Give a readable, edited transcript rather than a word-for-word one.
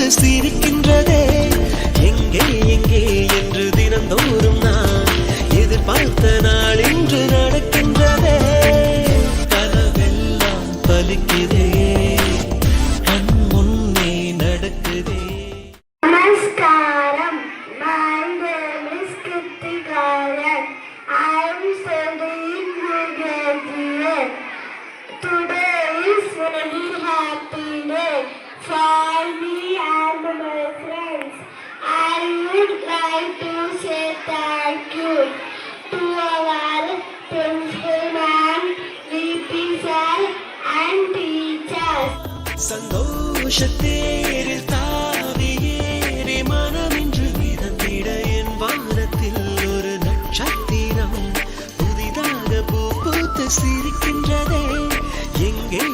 பூத்து சிரிக்கின்றதே. எங்கே எங்கே என்று தினந்தோறும் நான் எதிர்பார்த்த நாள் இன்று நடக்கின்றதே. கனவெல்லாம் பலிக்குதே, கண் முன்னே நடக்குதே. Namaskaram. My name is Kirtikaran. I am studying graduate. Today is very happy day for me and my friends. I would like to say thank you to our principal ma'am, VP sir and teachers. சந்தோஷத்தேரில் தாவியேறி மனமின்று மிதந்திட என் வானத்தில் ஒரு நட்சத்திரம் புதிதாக பூ பூத்து சிரிக்கின்றதே. எங்கே